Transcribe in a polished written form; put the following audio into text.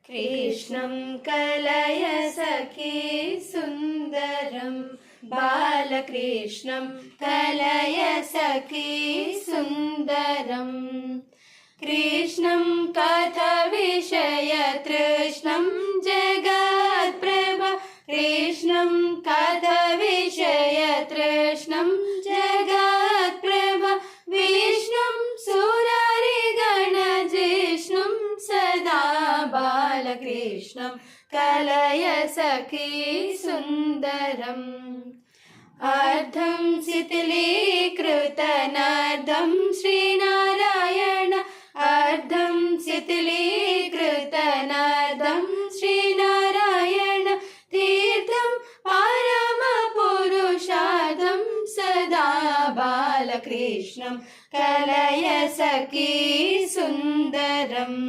कृष्णं कलय सखी सुन्दरं बालकृष्णं कलय सखी सुन्दरम् कृष्णं कथाविषय तृष्णं जगत्प्रभा कृष्णं कथाविषय तृष्णं जगत्प्रभा विष्णुं सुरारिगणजिष्णुं सदा बालकृष्णं कलय सखी सुन्दरम् अर्धं शिथिलीकृतनर्धं श्रीनारायण अर्धं शिथिलीकृतनर्धं श्रीनारायण तीर्थं परमपुरुषार्थं सदा बालकृष्णं कलय सखी सुन्दरम्